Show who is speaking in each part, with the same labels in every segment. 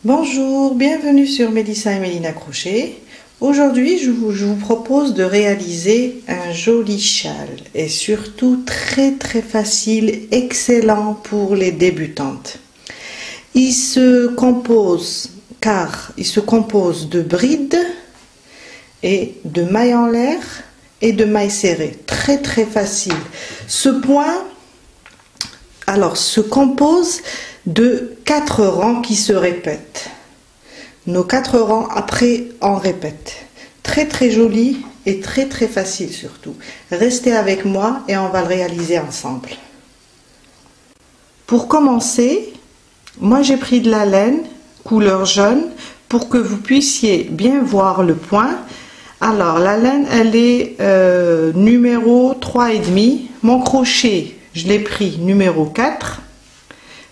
Speaker 1: Bonjour, bienvenue sur Mélissa et Mélina Crochet. Aujourd'hui, je vous propose de réaliser un joli châle et surtout très facile, excellent pour les débutantes. Il se compose de brides et de mailles en l'air et de mailles serrées. Très facile. Ce point se compose de 4 rangs qui se répètent. Nos 4 rangs, après, on répète. Très joli et très facile surtout. Restez avec moi et on va le réaliser ensemble. Pour commencer, moi j'ai pris de la laine couleur jaune pour que vous puissiez bien voir le point. Alors la laine, elle est numéro 3,5. Mon crochet, je l'ai pris numéro 4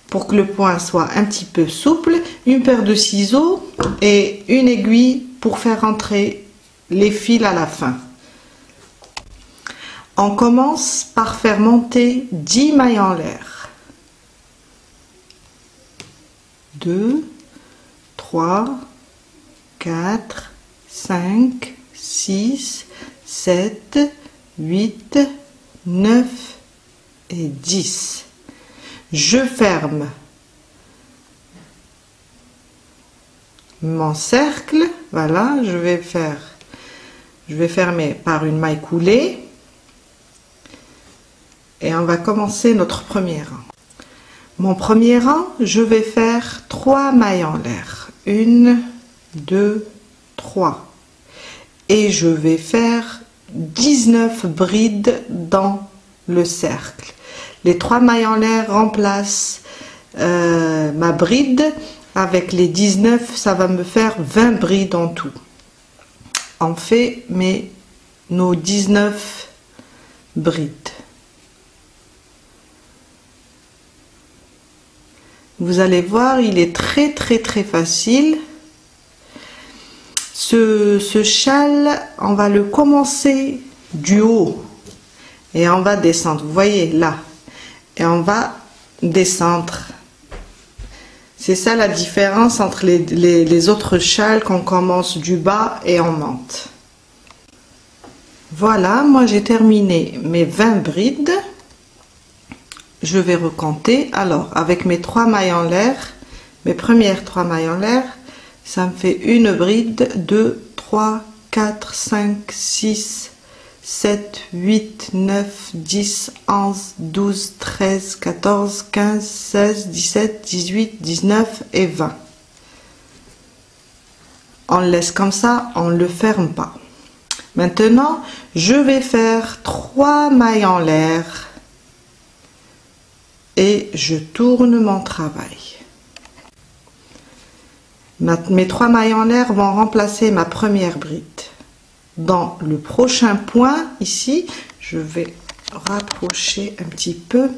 Speaker 1: pour que le point soit un petit peu souple. Une paire de ciseaux et une aiguille pour faire entrer les fils à la fin. On commence par faire monter 10 mailles en l'air. 2, 3, 4, 5, 6, 7, 8, 9 et 10. Je ferme mon cercle, voilà, je vais fermer par une maille coulée et on va commencer notre premier rang. Mon premier rang, je vais faire 3 mailles en l'air, 1, 2, 3 et je vais faire 19 brides dans le cercle. Les 3 mailles en l'air remplacent ma bride. Avec les 19, ça va me faire 20 brides en tout. On fait nos 19 brides. Vous allez voir, il est très facile. Ce châle, on va le commencer du haut et on va descendre. Vous voyez là. Et on va descendre. C'est ça la différence entre les autres châles qu'on commence du bas et on monte. Voilà, moi j'ai terminé mes 20 brides. Je vais recompter. Alors, avec mes 3 mailles en l'air, mes premières 3 mailles en l'air, ça me fait une bride, 2, 3, 4, 5, 6, 7, 8, 9, 10, 11, 12, 13, 14, 15, 16, 17, 18, 19 et 20. On le laisse comme ça, on ne le ferme pas. Maintenant, je vais faire 3 mailles en l'air et je tourne mon travail. Mes 3 mailles en l'air vont remplacer ma première bride. Dans le prochain point, ici, je vais rapprocher un petit peu.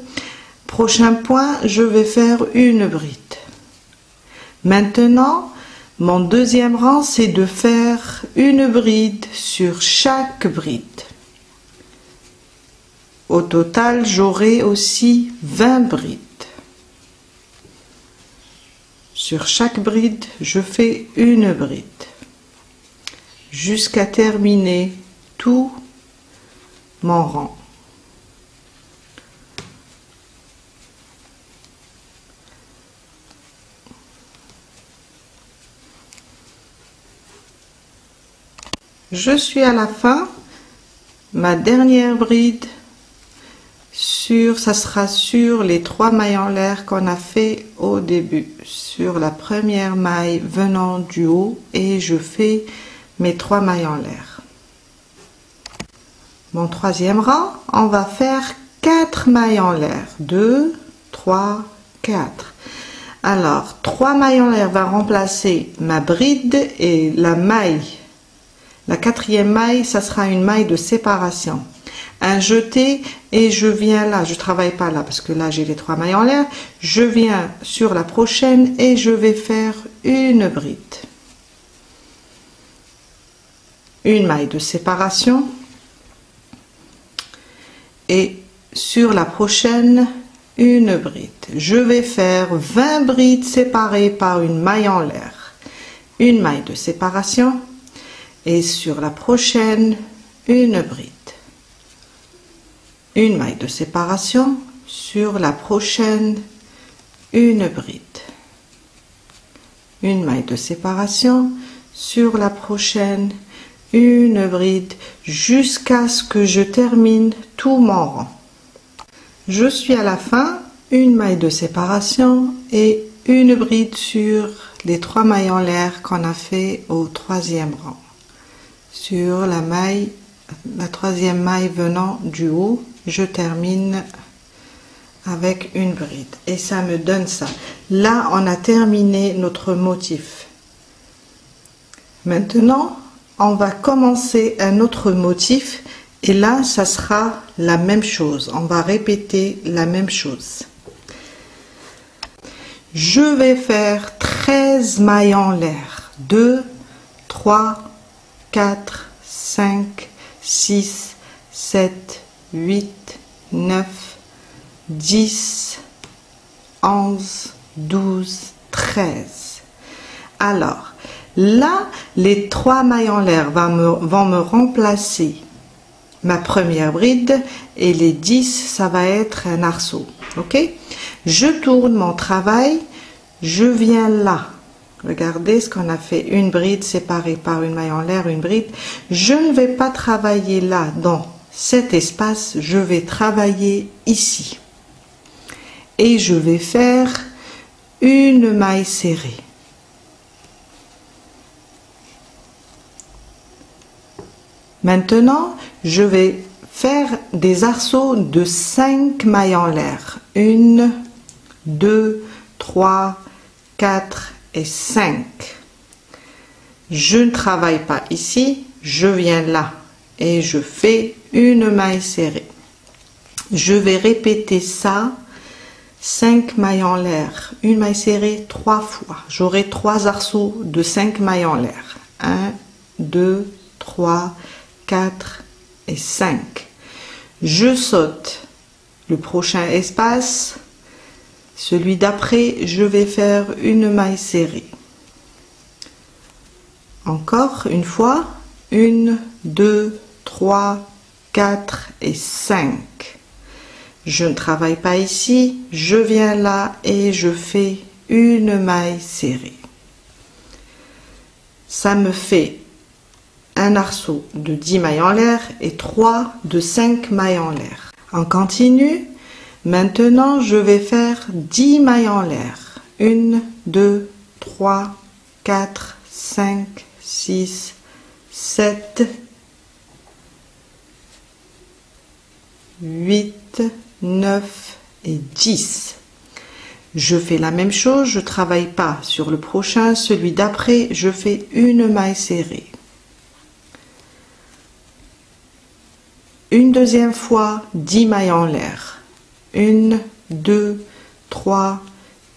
Speaker 1: Prochain point, je vais faire une bride. Maintenant, mon deuxième rang, c'est de faire une bride sur chaque bride. Au total, j'aurai aussi 20 brides. Sur chaque bride, je fais une bride. Jusqu'à terminer tout mon rang. Je suis à la fin, ma dernière bride ça sera sur les 3 mailles en l'air qu'on a fait au début, sur la première maille venant du haut et je fais mes 3 mailles en l'air. Mon troisième rang, on va faire 4 mailles en l'air. 2, 3, 4. Alors, 3 mailles en l'air va remplacer ma bride et la maille. La quatrième maille, ça sera une maille de séparation. Un jeté et je viens là, je travaille pas là parce que là j'ai les 3 mailles en l'air. Je viens sur la prochaine et je vais faire une bride. Une maille de séparation et sur la prochaine une bride. Je vais faire 20 brides séparées par une maille en l'air. Une maille de séparation et sur la prochaine, une bride. Une maille de séparation, sur la prochaine, une bride. Une maille de séparation, sur la prochaine, une bride, jusqu'à ce que je termine tout mon rang. Je suis à la fin, une maille de séparation et une bride sur les 3 mailles en l'air qu'on a fait au 3e rang. Sur la maille, la 3e maille venant du haut, je termine avec une bride et ça me donne ça. Là, on a terminé notre motif. Maintenant, on va commencer un autre motif et là, ça sera la même chose. On va répéter la même chose. Je vais faire 13 mailles en l'air. 2, 3, 4, 5, 6, 7, 8, 9, 10, 11, 12, 13. Alors, là, les 3 mailles en l'air vont me remplacer ma première bride et les 10, ça va être un arceau. Ok? Je tourne mon travail, je viens là. Regardez ce qu'on a fait, une bride séparée par une maille en l'air, une bride. Je ne vais pas travailler là, dans cet espace, je vais travailler ici. Et je vais faire une maille serrée. Maintenant, je vais faire des arceaux de 5 mailles en l'air. 1, 2, 3, 4 et 5. Je ne travaille pas ici, je viens là et je fais une maille serrée. Je vais répéter ça, 5 mailles en l'air, une maille serrée 3 fois. J'aurai 3 arceaux de 5 mailles en l'air. 1, 2, 3, 4 et 5. Je saute le prochain espace, celui d'après, je vais faire une maille serrée. Encore une fois, 1, 2, 3, 4 et 5. Je ne travaille pas ici, je viens là et je fais une maille serrée. Ça me fait un arceau de 10 mailles en l'air et 3 de 5 mailles en l'air. On continue. Maintenant, je vais faire 10 mailles en l'air. 1, 2, 3, 4, 5, 6, 7, 8, 9 et 10. Je fais la même chose, je ne travaille pas sur le prochain, celui d'après, je fais une maille serrée. Une deuxième fois, 10 mailles en l'air. 1, 2, 3,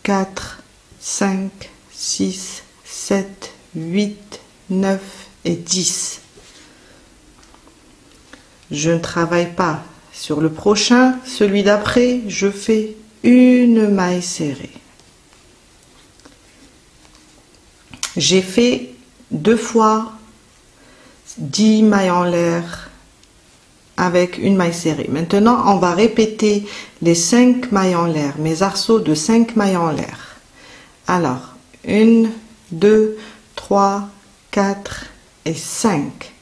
Speaker 1: 4, 5, 6, 7, 8, 9 et 10. Je ne travaille pas sur le prochain, celui d'après, je fais une maille serrée. J'ai fait 2 fois 10 mailles en l'air avec une maille serrée. Maintenant, on va répéter les 5 mailles en l'air, mes arceaux de 5 mailles en l'air. Alors, 1, 2, 3, 4 et 5.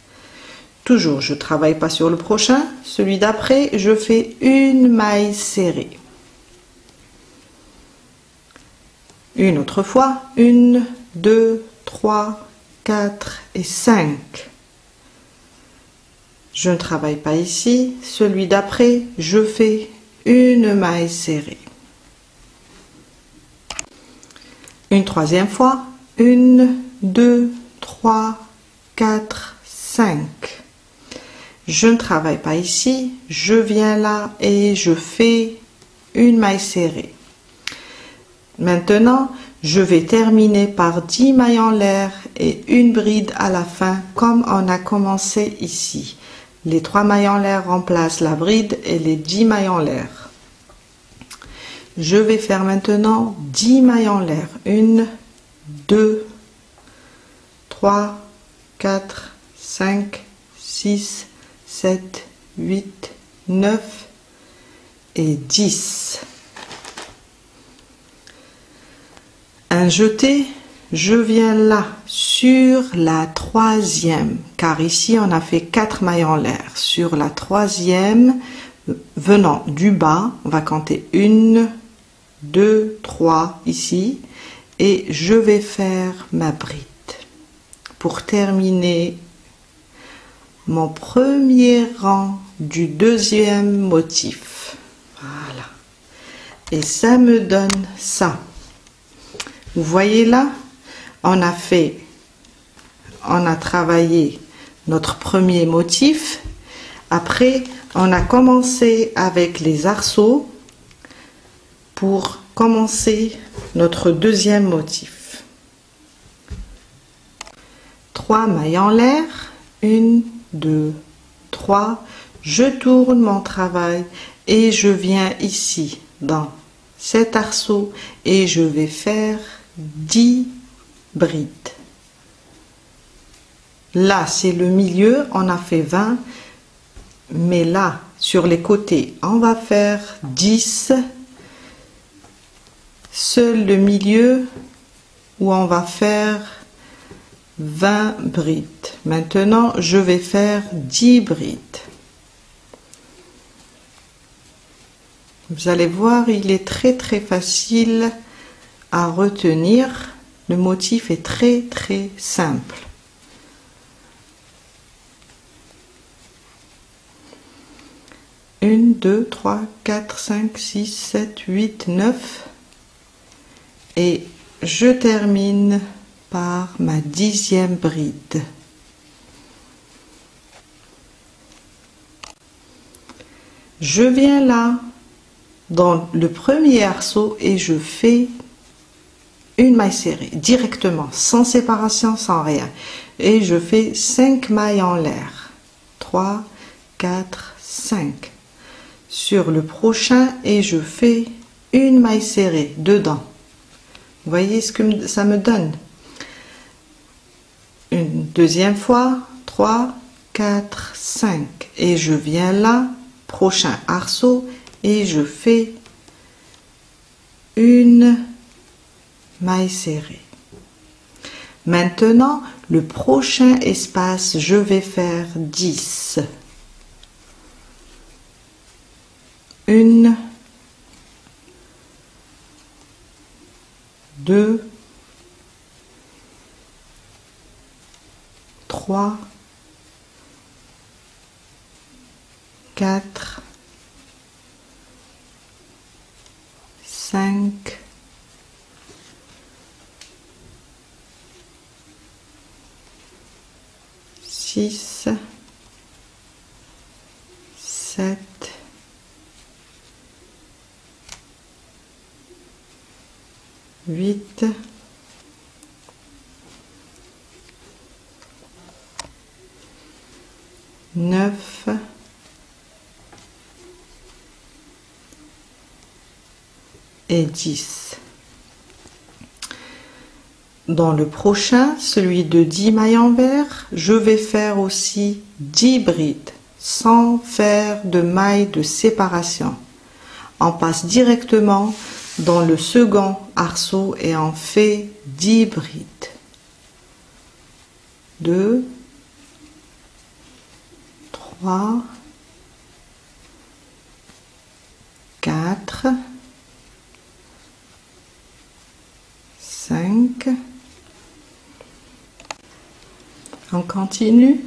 Speaker 1: Toujours, je ne travaille pas sur le prochain. Celui d'après, je fais une maille serrée. Une autre fois, 1, 2, 3, 4 et 5. Je ne travaille pas ici. Celui d'après, je fais une maille serrée. Une troisième fois, 1, 2, 3, 4, 5. Je ne travaille pas ici. Je viens là et je fais une maille serrée. Maintenant, je vais terminer par 10 mailles en l'air et une bride à la fin, comme on a commencé ici. Les 3 mailles en l'air remplacent la bride et les 10 mailles en l'air. Je vais faire maintenant 10 mailles en l'air. 1, 2, 3, 4, 5, 6, 7, 8, 9 et 10. Un jeté, je viens là sur la troisième, car ici on a fait 4 mailles en l'air. Sur la troisième, venant du bas, on va compter 1, 2, 3 ici, et je vais faire ma bride pour terminer mon premier rang du deuxième motif. Voilà. Et ça me donne ça. Vous voyez là, on a travaillé notre premier motif. Après, on a commencé avec les arceaux pour commencer notre deuxième motif. 3 mailles en l'air, 1, 2, 3, je tourne mon travail et je viens ici dans cet arceau et je vais faire 10 brides. Là c'est le milieu, on a fait 20, mais là sur les côtés on va faire 10. Seul le milieu où on va faire 20 brides. Maintenant, je vais faire 10 brides. Vous allez voir, il est très facile à retenir. Le motif est très simple. Une, 2, 3, 4, 5, 6, 7, 8, 9. Et je termine par ma 10e bride. Je viens là dans le premier arceau et je fais une maille serrée directement, sans séparation, sans rien, et je fais 5 mailles en l'air. 3, 4, 5 sur le prochain et je fais une maille serrée dedans. Vous voyez ce que ça me donne? Une deuxième fois, 3, 4, 5 et je viens là, prochain arceau, et je fais une maille serrée. Maintenant, le prochain espace, je vais faire 10. 1, 2, 3, 4, 5, 6, 7, 8, 9, et 10. Dans le prochain, celui de 10 mailles en vert, je vais faire aussi 10 brides sans faire de mailles de séparation. On passe directement dans le second arceau et on fait 10 brides. 2, 3, 4, 5. On continue.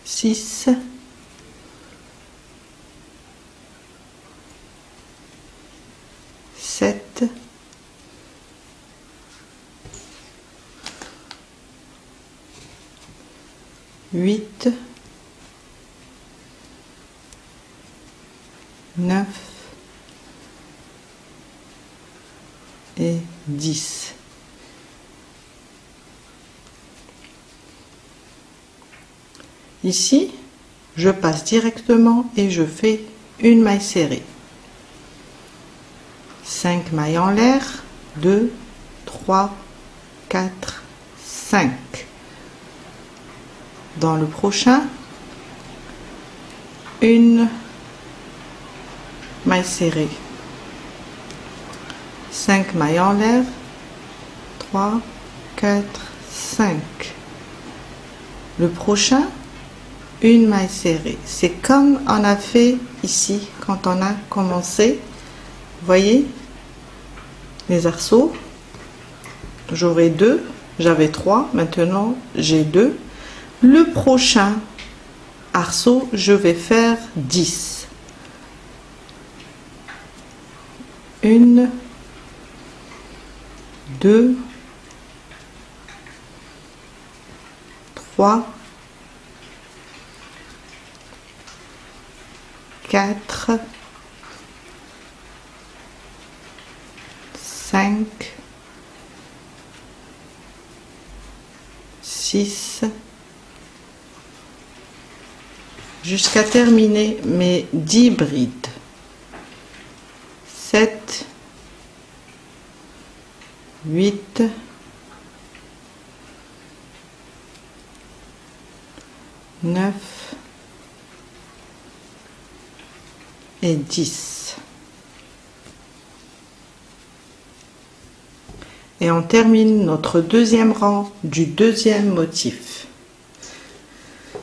Speaker 1: 6, 7, 8, 9 et 10. Ici, je passe directement et je fais une maille serrée. 5 mailles en l'air, 2, 3, 4, 5. Dans le prochain, une maille serrée, 5 mailles en l'air, 3, 4, 5. Le prochain, une maille serrée. C'est comme on a fait ici quand on a commencé. Vous voyez les arceaux. J'aurai 2, j'avais 3, maintenant j'ai 2. Le prochain arceau, je vais faire 10. 1, 2, 3, 4, 5, 6, jusqu'à terminer mes 10 brides. 7, 8, 9 et 10. Et on termine notre deuxième rang du deuxième motif.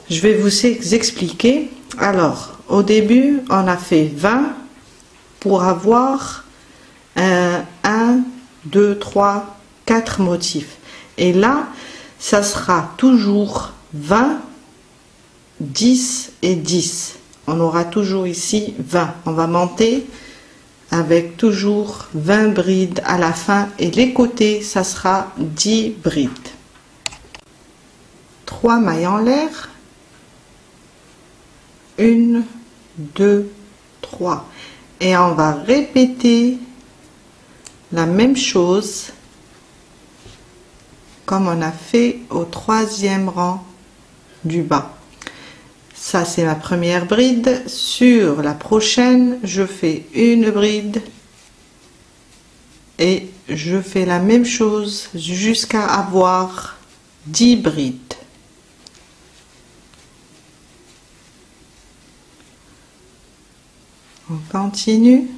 Speaker 1: Je vais vous expliquer. Alors, au début, on a fait 20 pour avoir 1, 2, 3, 4 motifs. Et là, ça sera toujours 20, 10 et 10. On aura toujours ici 20. On va monter avec toujours 20 brides à la fin et les côtés, ça sera 10 brides. 3 mailles en l'air. 1, 2, 3. Et on va répéter la même chose comme on a fait au troisième rang du bas. Ça, c'est ma première bride. Sur la prochaine, je fais une bride et je fais la même chose jusqu'à avoir 10 brides. On continue.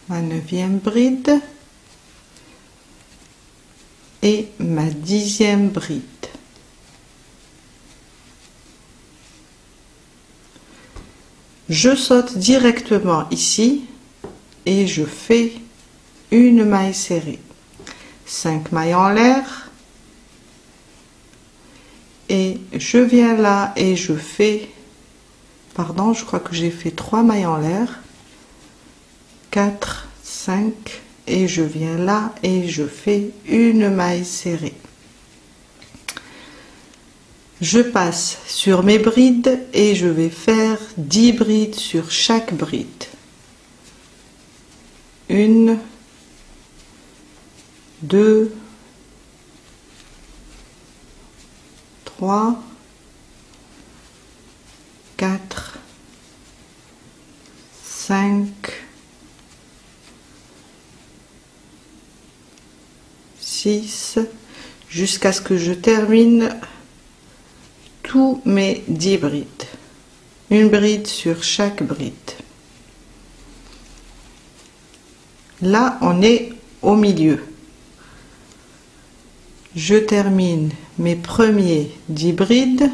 Speaker 1: Ma 9e bride et ma 10e bride. Je saute directement ici et je fais une maille serrée. 5 mailles en l'air et je viens là et je fais, pardon, je crois que j'ai fait 3 mailles en l'air. 4, 5 et je viens là et je fais une maille serrée. Je passe sur mes brides et je vais faire 10 brides sur chaque bride. 1, 2, 3, 4, 5, 6, jusqu'à ce que je termine tous mes 10 brides. Une bride sur chaque bride. Là, on est au milieu. Je termine mes premiers 10 brides.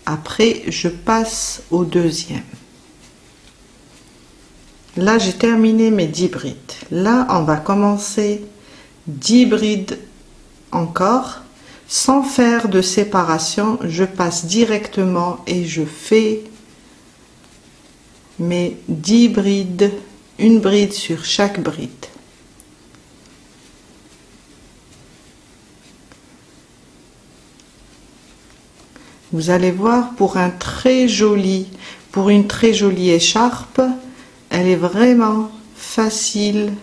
Speaker 1: Après, je passe au deuxième. Là, j'ai terminé mes 10 brides. Là, on va commencer 10 brides encore. Sans faire de séparation, je passe directement et je fais mes 10 brides, une bride sur chaque bride. Vous allez voir, pour une très jolie écharpe, elle est vraiment facile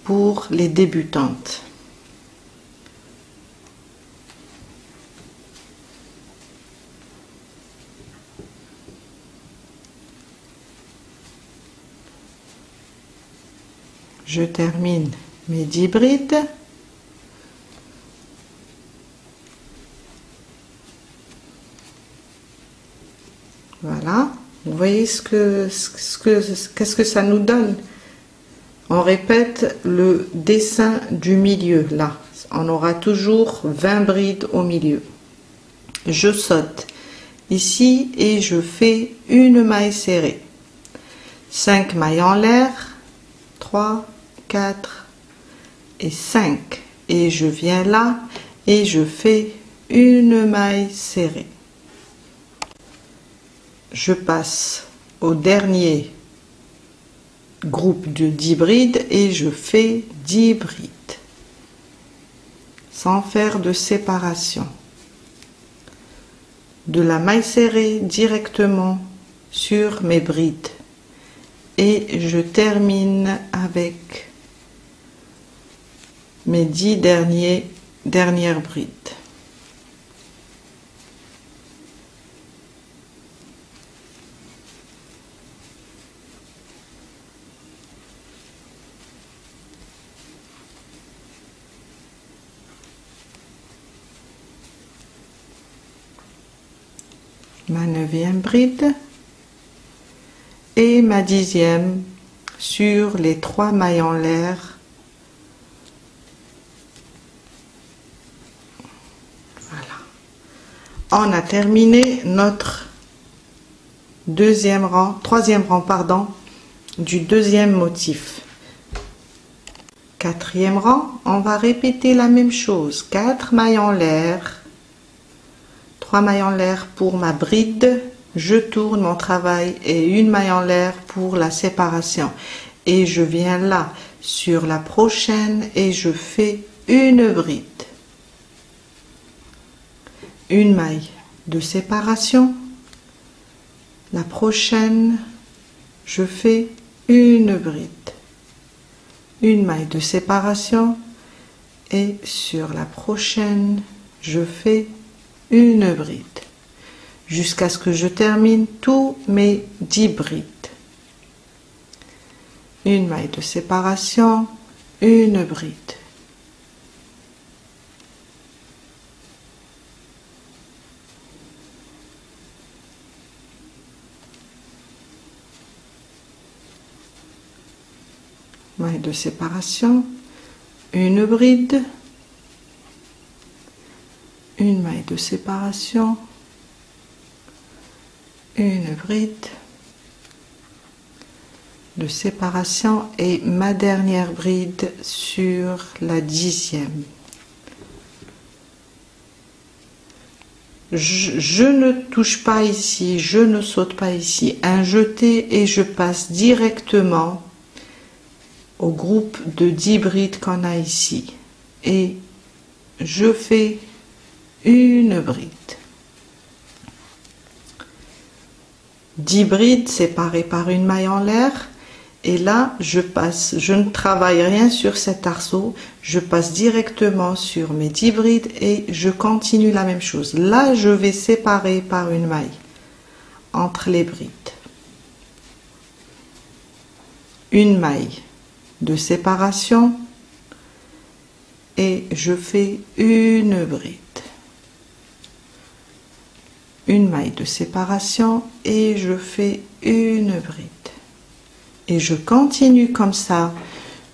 Speaker 1: pour les débutantes. Je termine mes 10 brides. Voilà, vous voyez qu'est-ce que ça nous donne. On répète le dessin du milieu, là. On aura toujours 20 brides au milieu. Je saute ici et je fais une maille serrée. 5 mailles en l'air, 3, 4 et 5. Et je viens là et je fais une maille serrée. Je passe au dernier groupe de 10 brides et je fais 10 brides sans faire de séparation. De la maille serrée directement sur mes brides et je termine avec mes 10 dernières brides. Ma 9e bride et ma 10e sur les 3 mailles en l'air. Voilà. On a terminé notre troisième rang, pardon, du deuxième motif. 4e rang, on va répéter la même chose. 4 mailles en l'air. 3 mailles en l'air pour ma bride, je tourne mon travail et une maille en l'air pour la séparation. Et je viens là sur la prochaine et je fais une bride. Une maille de séparation. La prochaine, je fais une bride. Une maille de séparation et sur la prochaine, je fais une bride jusqu'à ce que je termine tous mes 10 brides. Une maille de séparation, une bride. Maille de séparation, une bride. Une maille de séparation, une bride de séparation et ma dernière bride sur la 10e. Je ne touche pas ici, je ne saute pas ici. Un jeté et je passe directement au groupe de 10 brides qu'on a ici. Et je fais une bride. 10 brides séparées par une maille en l'air et là je passe, je ne travaille rien sur cet arceau, je passe directement sur mes 10 brides et je continue la même chose. Là je vais séparer par une maille entre les brides. Une maille de séparation et je fais une bride. Une maille de séparation et je fais une bride et je continue comme ça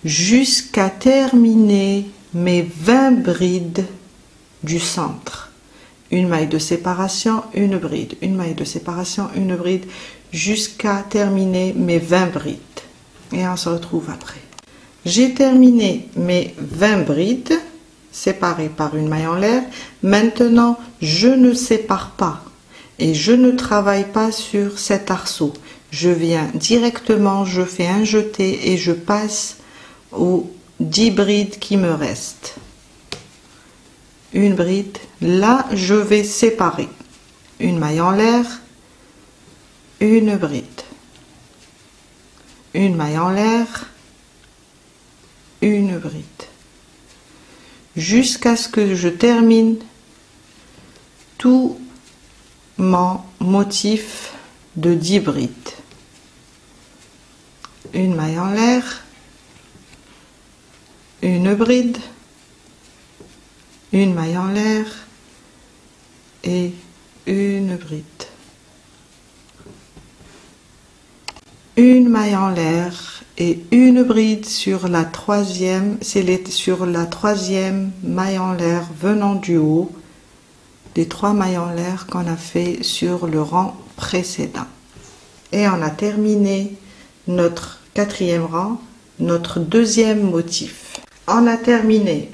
Speaker 1: jusqu'à terminer mes 20 brides du centre. Une maille de séparation, une bride, une maille de séparation, une bride jusqu'à terminer mes 20 brides et on se retrouve après. J'ai terminé mes 20 brides séparées par une maille en l'air. Maintenant je ne sépare pas et je ne travaille pas sur cet arceau. Je viens directement, je fais un jeté et je passe aux 10 brides qui me restent. une bride. Là, je vais séparer une maille en l'air, une bride, une maille en l'air, une bride, jusqu'à ce que je termine tout mon motif de 10 brides. Une maille en l'air, une bride, une maille en l'air et une bride. Une maille en l'air et une bride sur la troisième, sur la troisième maille en l'air venant du haut des 3 mailles en l'air qu'on a fait sur le rang précédent. Et on a terminé notre 4e rang, notre 2e motif. On a terminé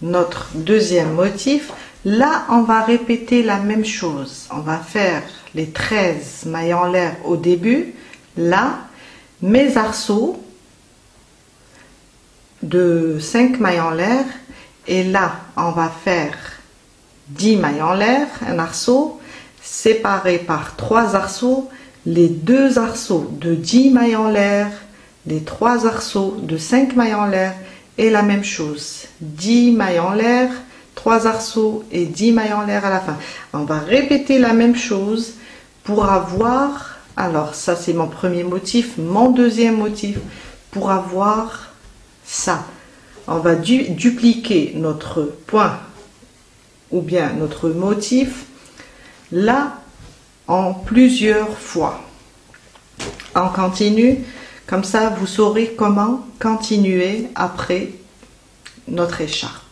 Speaker 1: notre 2e motif. Là, on va répéter la même chose. On va faire les 13 mailles en l'air au début. Là, mes arceaux de 5 mailles en l'air. Et là, on va faire 10 mailles en l'air, un arceau, séparé par 3 arceaux, les 2 arceaux de 10 mailles en l'air, les 3 arceaux de 5 mailles en l'air, et la même chose, 10 mailles en l'air, 3 arceaux et 10 mailles en l'air à la fin. On va répéter la même chose pour avoir, alors ça c'est mon premier motif, mon 2e motif, pour avoir ça. On va dupliquer notre point ou bien notre motif là en plusieurs fois. On continue, comme ça vous saurez comment continuer après notre écharpe.